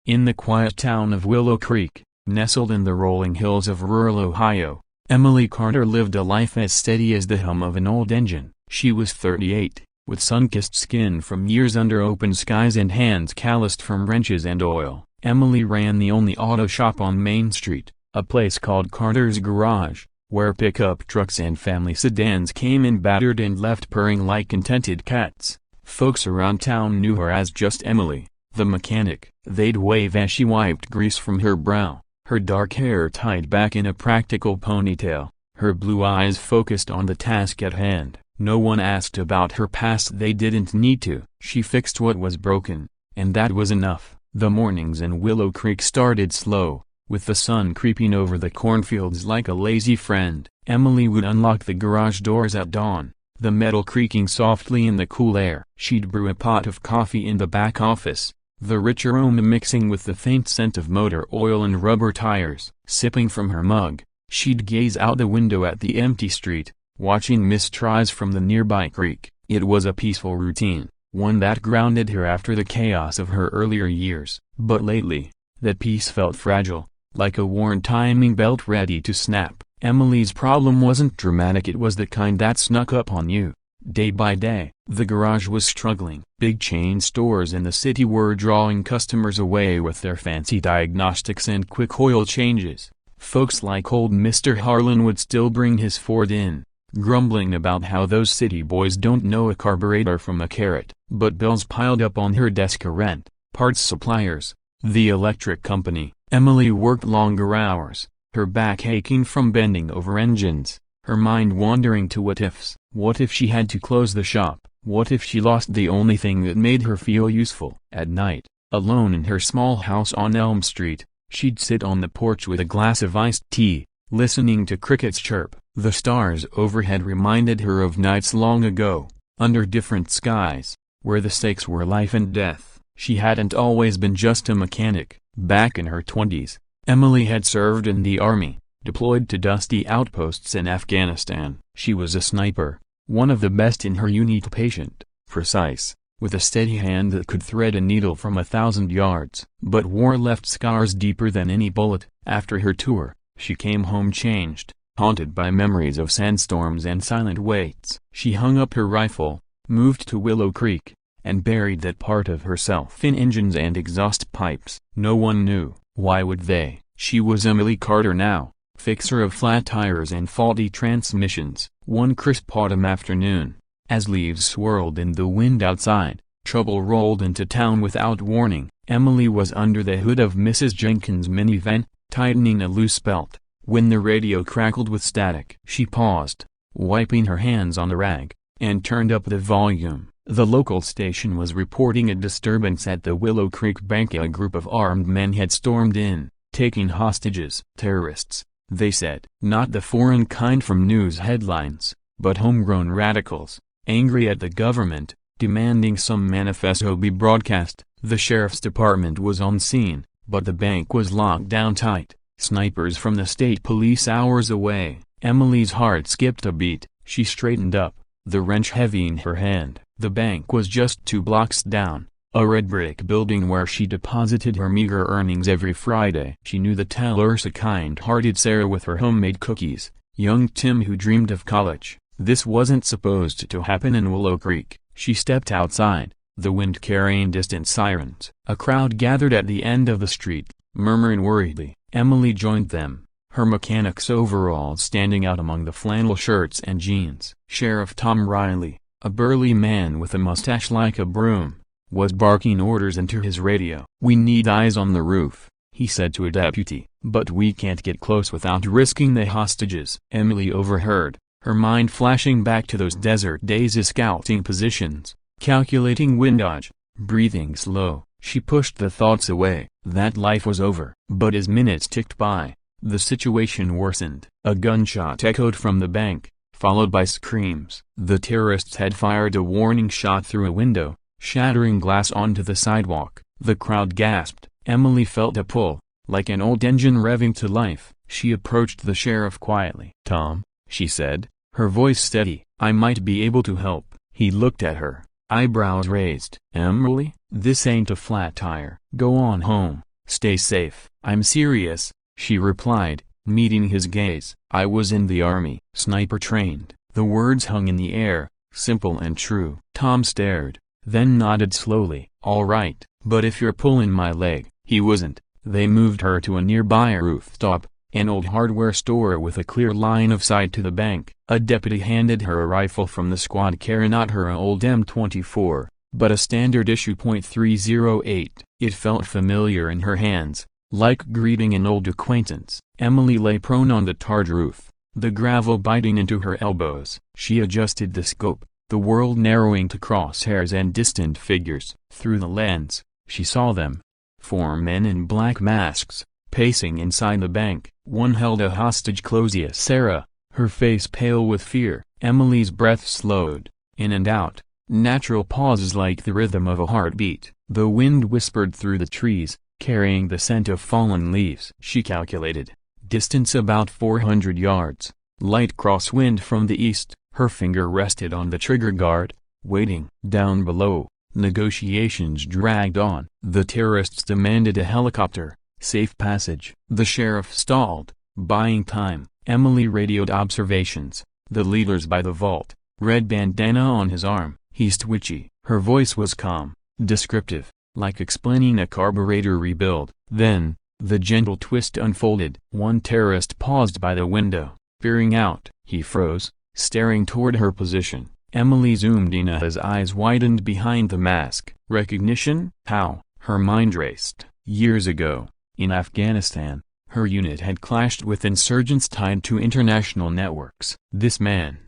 In the quiet town of Willow Creek, nestled in the rolling hills of rural Ohio, Emily Carter lived a life as steady as the hum of an old engine. She was 38, with sun-kissed skin from years under open skies and hands calloused from wrenches and oil. Emily ran the only auto shop on Main Street, a place called Carter's Garage, where pickup trucks and family sedans came in battered and left purring like contented cats. Folks around town knew her as just Emily, the mechanic. They'd wave as she wiped grease from her brow, her dark hair tied back in a practical ponytail, her blue eyes focused on the task at hand. No one asked about her past, they didn't need to. She fixed what was broken, and that was enough. The mornings in Willow Creek started slow, with the sun creeping over the cornfields like a lazy friend. Emily would unlock the garage doors at dawn, the metal creaking softly in the cool air. She'd brew a pot of coffee in the back office, the rich aroma mixing with the faint scent of motor oil and rubber tires. Sipping from her mug, she'd gaze out the window at the empty street, watching mist rise from the nearby creek. It was a peaceful routine, one that grounded her after the chaos of her earlier years. But lately, that peace felt fragile, like a worn timing belt ready to snap. Emily's problem wasn't dramatic, it was the kind that snuck up on you, day by day. The garage was struggling. Big chain stores in the city were drawing customers away with their fancy diagnostics and quick oil changes. Folks like old Mr. Harlan would still bring his Ford in, grumbling about how those city boys don't know a carburetor from a carrot. But bills piled up on her desk: rent, parts suppliers, the electric company. Emily worked longer hours, her back aching from bending over engines, her mind wandering to what-ifs. What if she had to close the shop? What if she lost the only thing that made her feel useful? At night, alone in her small house on Elm Street, she'd sit on the porch with a glass of iced tea, listening to crickets chirp. The stars overhead reminded her of nights long ago, under different skies, where the stakes were life and death. She hadn't always been just a mechanic. Back in her 20s, Emily had served in the army, deployed to dusty outposts in Afghanistan. She was a sniper, one of the best in her unit, patient, precise, with a steady hand that could thread a needle from 1,000 yards. But war left scars deeper than any bullet. After her tour, she came home changed, haunted by memories of sandstorms and silent waits. She hung up her rifle, moved to Willow Creek, and buried that part of herself in engines and exhaust pipes. No one knew. Why would they? She was Emily Carter now, fixer of flat tires and faulty transmissions. One crisp autumn afternoon, as leaves swirled in the wind outside, trouble rolled into town without warning. Emily was under the hood of Mrs. Jenkins' minivan, tightening a loose belt, when the radio crackled with static. She paused, wiping her hands on the rag, and turned up the volume. The local station was reporting a disturbance at the Willow Creek Bank. A group of armed men had stormed in, taking hostages. Terrorists, they said. Not the foreign kind from news headlines, but homegrown radicals, angry at the government, demanding some manifesto be broadcast. The sheriff's department was on scene, but the bank was locked down tight. Snipers from the state police hours away. Emily's heart skipped a beat. She straightened up, the wrench heavy in her hand. The bank was just 2 blocks down, a red brick building where she deposited her meager earnings every Friday. She knew the tellers, a kind-hearted Sarah with her homemade cookies, young Tim who dreamed of college. This wasn't supposed to happen in Willow Creek. She stepped outside, the wind carrying distant sirens. A crowd gathered at the end of the street, murmuring worriedly. Emily joined them, her mechanic's overalls standing out among the flannel shirts and jeans. Sheriff Tom Riley, a burly man with a mustache like a broom, was barking orders into his radio. "We need eyes on the roof," he said to a deputy, "but we can't get close without risking the hostages." Emily overheard, her mind flashing back to those desert days as scouting positions, calculating windage, breathing slow. She pushed the thoughts away. That life was over. But as minutes ticked by, the situation worsened. A gunshot echoed from the bank, followed by screams. The terrorists had fired a warning shot through a window, shattering glass onto the sidewalk. The crowd gasped. Emily felt a pull, like an old engine revving to life. She approached the sheriff quietly. "Tom," she said, her voice steady, "I might be able to help." He looked at her, eyebrows raised. "Emily, this ain't a flat tire. Go on home. Stay safe. I'm serious, she replied, meeting his gaze. I was in the army. Sniper trained. The words hung in the air, simple and true. Tom stared, then nodded slowly. All right, but if you're pulling my leg. He wasn't. They moved her to a nearby rooftop, an old hardware store with a clear line of sight to the bank. A deputy handed her a rifle from the squad carry, not her old M24, but a standard issue .308. It felt familiar in her hands, like greeting an old acquaintance. Emily lay prone on the tarred roof, the gravel biting into her elbows. She adjusted the scope, the world narrowing to crosshairs and distant figures. Through the lens, she saw them. 4 men in black masks, pacing inside the bank. One held a hostage, Closea Sarah, her face pale with fear. Emily's breath slowed, in and out, natural pauses like the rhythm of a heartbeat. The wind whispered through the trees, carrying the scent of fallen leaves. She calculated. Distance about 400 yards. Light crosswind from the east. Her finger rested on the trigger guard, waiting. Down below, negotiations dragged on. The terrorists demanded a helicopter, safe passage. The sheriff stalled, buying time. Emily radioed observations. The leader's by the vault, red bandana on his arm. He's twitchy. Her voice was calm, descriptive, like explaining a carburetor rebuild. Then, the gentle twist unfolded. One terrorist paused by the window, peering out. He froze, staring toward her position. Emily zoomed in. His eyes widened behind the mask. Recognition? How? Her mind raced. Years ago, in Afghanistan, her unit had clashed with insurgents tied to international networks. This man.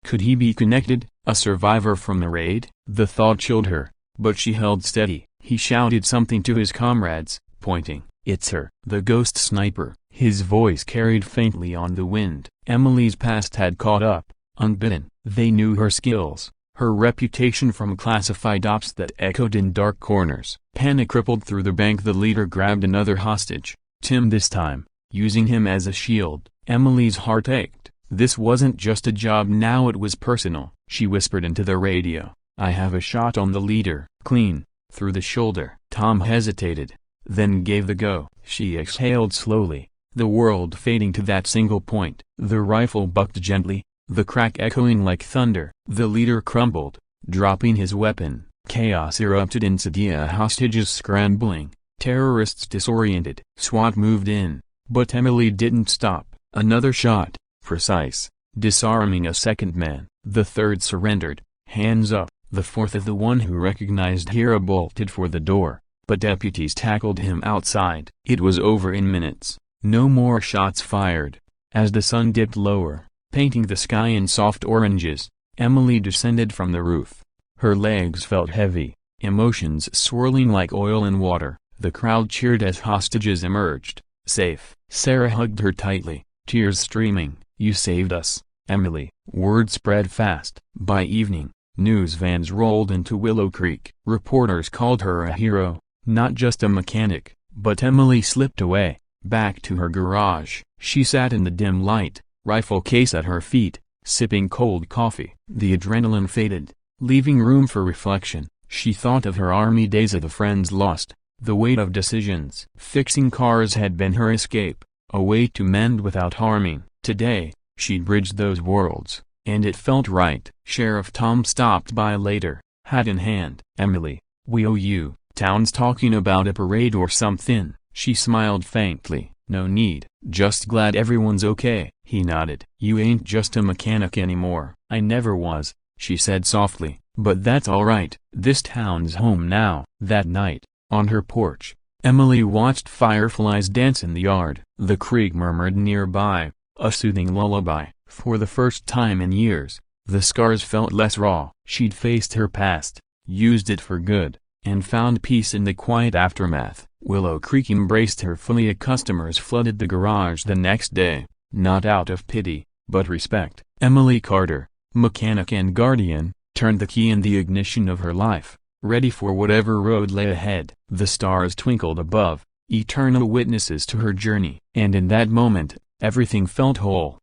Could he be connected, a survivor from the raid? The thought chilled her, but she held steady. He shouted something to his comrades, pointing. It's her. The ghost sniper. His voice carried faintly on the wind. Emily's past had caught up, unbidden. They knew her skills, her reputation from classified ops that echoed in dark corners. Panic rippled through the bank. The leader grabbed another hostage, Tim this time, using him as a shield. Emily's heart ached. This wasn't just a job now, it was personal. She whispered into the radio, I have a shot on the leader. Clean, through the shoulder. Tom hesitated, then gave the go. She exhaled slowly, the world fading to that single point. The rifle bucked gently, the crack echoing like thunder. The leader crumbled, dropping his weapon. Chaos erupted in Sadia, hostages scrambling, terrorists disoriented. SWAT moved in, but Emily didn't stop. Another shot, precise, disarming a second man. The third surrendered, hands up. The fourth, the one who recognized Hera, bolted for the door, but deputies tackled him outside. It was over in minutes. No more shots fired. As the sun dipped lower, painting the sky in soft oranges, Emily descended from the roof. Her legs felt heavy, emotions swirling like oil in water. The crowd cheered as hostages emerged. Safe. Sarah hugged her tightly, tears streaming. You saved us, Emily. Word spread fast. By evening, news vans rolled into Willow Creek. Reporters called her a hero, not just a mechanic. But Emily slipped away, back to her garage. She sat in the dim light, rifle case at her feet, sipping cold coffee. The adrenaline faded, leaving room for reflection. She thought of her army days, of the friends lost, the weight of decisions. Fixing cars had been her escape, a way to mend without harming. Today, she'd bridged those worlds, and it felt right. Sheriff Tom stopped by later, hat in hand. Emily, we owe you. Town's talking about a parade or something. She smiled faintly. No need. Just glad everyone's okay. He nodded. You ain't just a mechanic anymore. I never was, she said softly. But that's all right. This town's home now. That night, on her porch, Emily watched fireflies dance in the yard. The creek murmured nearby, a soothing lullaby. For the first time in years, the scars felt less raw. She'd faced her past, used it for good, and found peace in the quiet aftermath. Willow Creek embraced her fully. Customers flooded the garage the next day, not out of pity, but respect. Emily Carter, mechanic and guardian, turned the key in the ignition of her life, ready for whatever road lay ahead. The stars twinkled above, eternal witnesses to her journey. And in that moment, everything felt whole.